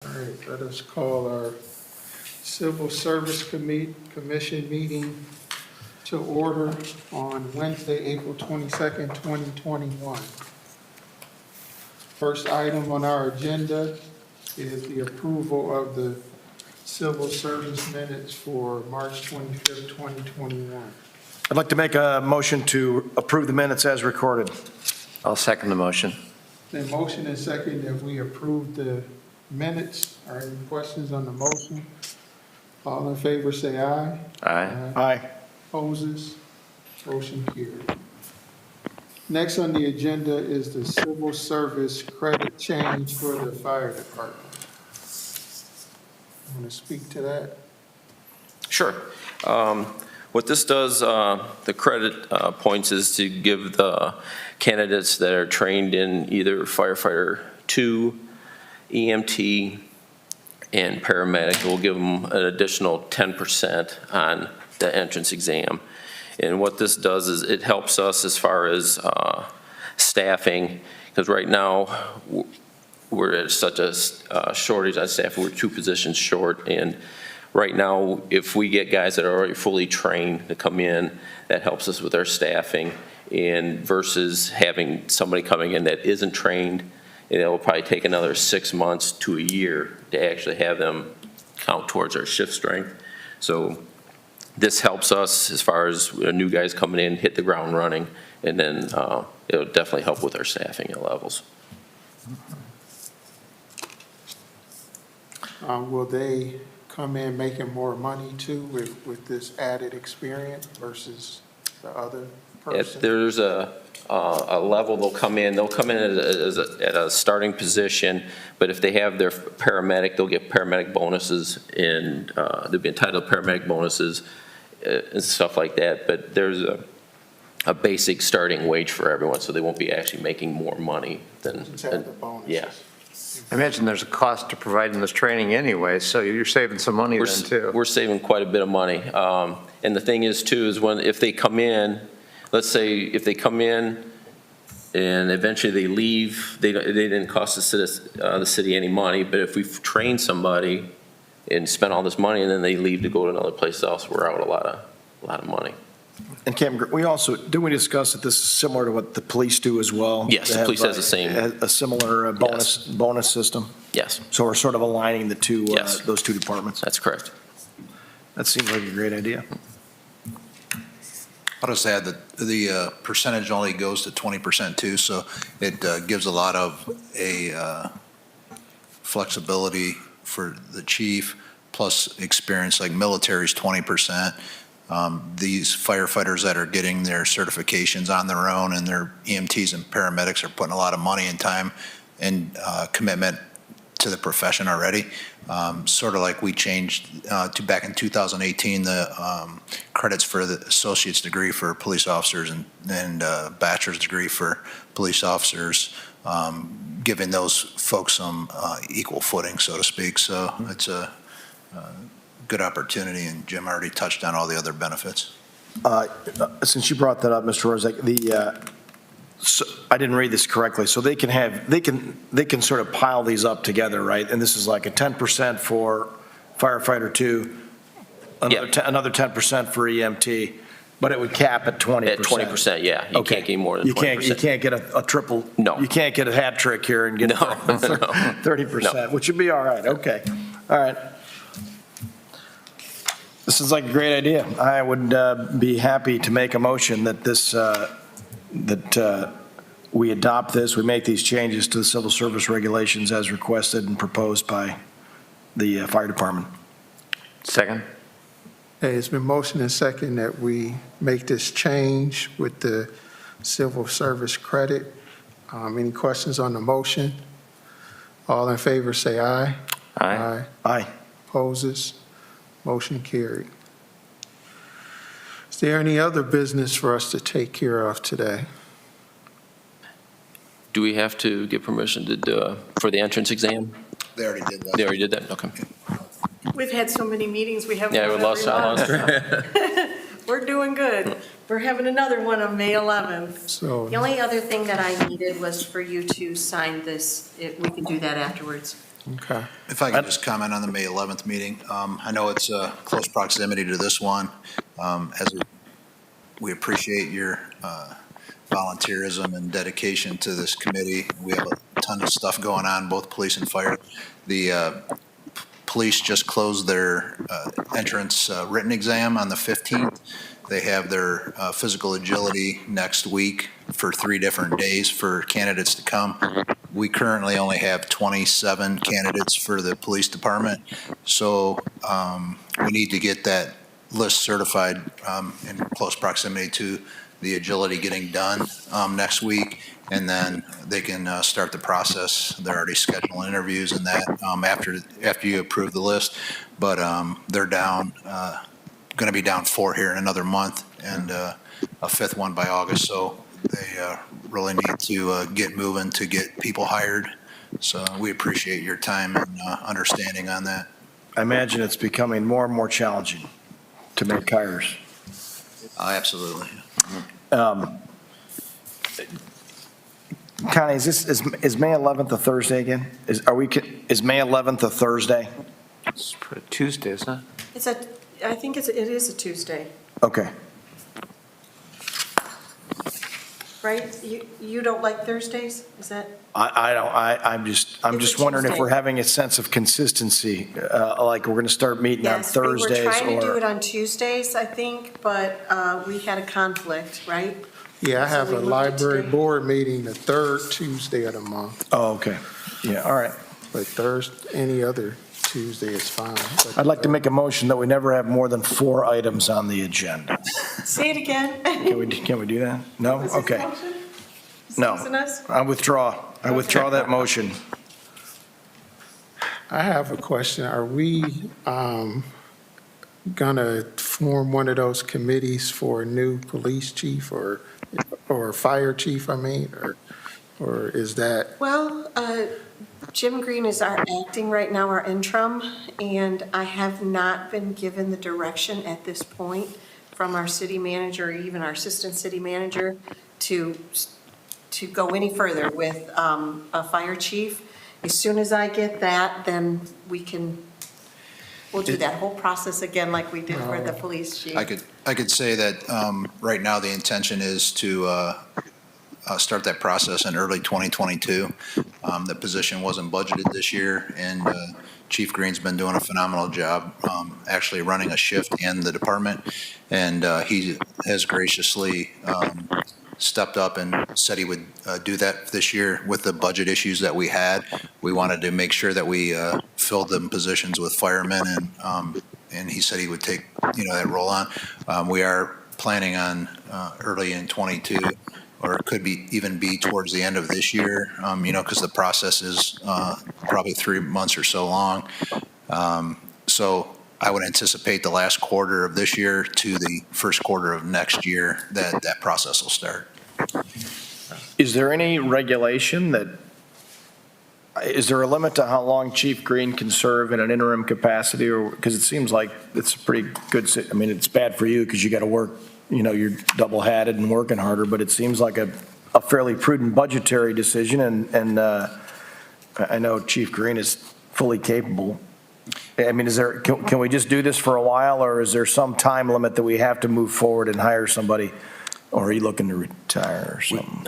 All right, let us call our Civil Service Commission meeting to order on Wednesday, April 22nd, 2021. First item on our agenda is the approval of the civil service minutes for March 25th, 2021. I'd like to make a motion to approve the minutes as recorded. I'll second the motion. The motion and second that we approve the minutes. Are any questions on the motion? All in favor say aye. Aye. Aye. Opposes? Motion carried. Next on the agenda is the civil service credit change for the fire department. Want to speak to that? Sure. What this does, the credit points is to give the candidates that are trained in either firefighter 2, EMT, and paramedic, we'll give them an additional 10% on the entrance exam. And what this does is it helps us as far as staffing, because right now we're at such a shortage on staff. We're 2 positions short, and right now, if we get guys that are already fully trained to come in, that helps us with our staffing, and versus having somebody coming in that isn't trained, and it will probably take another 6 months to a year to actually have them count towards our shift strength. So this helps us as far as new guys coming in, hit the ground running, and then it'll definitely help with our staffing levels. Will they come in making more money too with this added experience versus the other person? If there's a level, they'll come in at a starting position, but if they have their paramedic, they'll get paramedic bonuses, and they'll be entitled to paramedic bonuses and stuff like that. But there's a basic starting wage for everyone, so they won't be actually making more money than. Just have the bonuses. Yeah. I imagine there's a cost to providing this training anyway, so you're saving some money then too. We're saving quite a bit of money. And the thing is too, is if they come in, let's say if they come in and eventually they leave, they didn't cost the city any money, but if we've trained somebody and spent all this money and then they leave to go to another place else, we're out a lot of money. And Cam, didn't we discuss that this is similar to what the police do as well? Yes, the police has the same. A similar bonus system? Yes, So we're sort of aligning the two, Yes. those two departments. that's correct. That seems like a great idea. I'll just add that the percentage only goes to 20% too, so it gives a lot of flexibility for the chief, plus experience, like military's 20%. These firefighters that are getting their certifications on their own and their EMTs and paramedics are putting a lot of money and time and commitment to the profession already. Sort of like we changed to back in 2018, the credits for the associate's degree for police officers and bachelor's degree for police officers, giving those folks some equal footing, so to speak. So it's a good opportunity, and Jim already touched on all the other benefits. Since you brought that up, Mr. Rozak, so I didn't read this correctly. So they can sort of pile these up together, right? And this is like a 10% for firefighter 2, another 10% for EMT, but it would cap at 20%. At 20%, yeah. You can't get more than 20%. You can't get a triple. No. You can't get a hat trick here and get 30%, which would be all right. Okay. All right. This is like a great idea. I would be happy to make a motion that we adopt this, we make these changes to the civil service regulations as requested and proposed by the fire department. Second? Hey, it's been motion and second that we make this change with the civil service credit. Any questions on the motion? All in favor say aye. Aye. Aye. Opposes? Motion carried. Is there any other business for us to take care of today? Do we have to get permission for the entrance exam? They already did that. They already did that? Okay. We've had so many meetings, we have. Yeah, we lost out. We're doing good. We're having another one on May 11th. So The only other thing that I needed was for you to sign this. We can do that afterwards. Okay. If I could just comment on the May 11th meeting. I know it's close proximity to this one. We appreciate your volunteerism and dedication to this committee. We have a ton of stuff going on, both police and fire. The police just closed their entrance written exam on the 15th. They have their physical agility next week for 3 different days for candidates to come. We currently only have 27 candidates for the police department, so we need to get that list certified in close proximity to the agility getting done next week, and then they can start the process. They're already scheduling interviews and that after you approve the list, but they're down, going to be down 4 here in another month, and a 5th one by August. So they really need to get moving to get people hired. So we appreciate your time and understanding on that. I imagine it's becoming more and more challenging to make hires. Absolutely. Connie, is May 11th a Thursday again? Is May 11th a Thursday? It's Tuesday, isn't it? I think it is a Tuesday, Okay. right? You don't like Thursdays? Is that? I'm just It's a wondering if Tuesday. we're having a sense of consistency, like we're going to start meeting on Yes, we were Thursdays trying to do it or. on Tuesdays, I think, but we had a conflict, right? Yeah, I have So we a moved it library today. board meeting the 3rd Tuesday of the month, Oh, okay. Yeah, all right. but Thursday, any other Tuesday is fine. But I'd like to make a motion that we never have more than 4 items on the agenda. Say it again. Can we do that? No? Was this Okay. motion? No. Susan us? I withdraw that motion. I have a question. Are we gonna form one of those committees for a new police chief or fire chief, I mean, or is that, Well, Jim Green is our acting right now, our interim, and I have not been given the direction at this point from our city manager, or even our assistant city manager, to go any further with a fire chief. As soon as I get that, then we'll do that whole process again like we did for the police chief. I could say that right now the intention is to start that process in early 2022. The position wasn't budgeted this year, and Chief Green's been doing a phenomenal job actually running a shift in the department, and he has graciously stepped up and said he would do that this year with the budget issues that we had. We wanted to make sure that we filled them positions with firemen, and he said he would take that role on. We are planning on early in 22, or it could even be towards the end of this year, because the process is probably 3 months or so long. So I would anticipate the last quarter of this year to the first quarter of next year that process will start. Is there any regulation is there a limit to how long Chief Green can serve in an interim capacity? Or, because it seems like it's a pretty good, I mean, it's bad for you because you got to work, you're double-hatted and working harder, but it seems like a fairly prudent budgetary decision, and I know Chief Green is fully capable. I mean, can we just do this for a while, or is there some time limit that we have to move forward and hire somebody? Or are you looking to retire or something?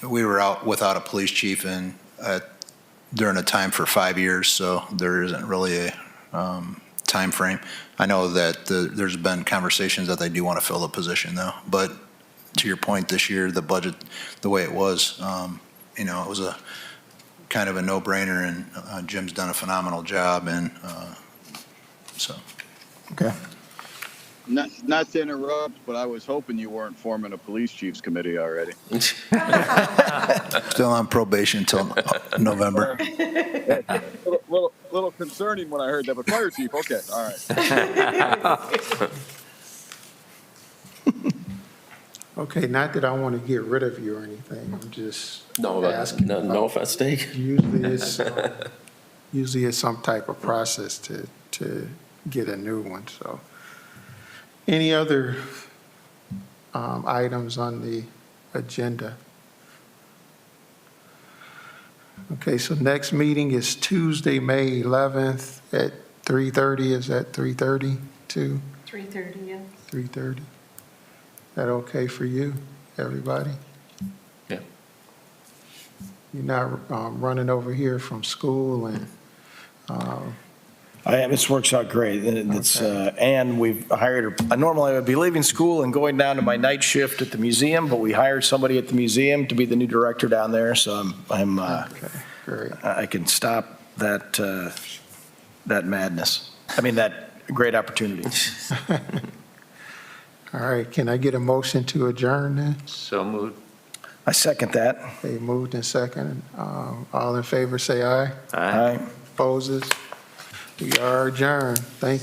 We were out without a police chief during a time for 5 years, so there isn't really a time frame. I know that there's been conversations that they do want to fill the position, though. But to your point, this year, the budget, the way it was, it was a kind of a no-brainer, and Jim's done a phenomenal job, and so. Okay. Not to interrupt, but I was hoping you weren't forming a police chiefs committee already. Still on probation until November. Little concerning when I heard that, but fire chief, okay, all right. okay, not that I want to get rid of you or anything, I'm just asking. No offense taken. Usually it's some type of process to get a new one, so. Any other items on the agenda? Okay, so next meeting is Tuesday, May 11th at 3:30. Is that 3:30 to 3:30, yeah. 3:30? That okay for you, everybody? Yeah. You're not running over here from school and, This works out great. And it's, Okay. and we've hired, normally I would be leaving school and going down to my night shift at the museum, but we hired somebody at the museum to be the new director down there, so okay, great. I can stop that, that madness. I mean, that great opportunity. All right, can I get a motion to adjourn then? So moved. I second that. Okay, moved and second. All in favor, say aye. Aye. Opposes? We are adjourned. Thank you.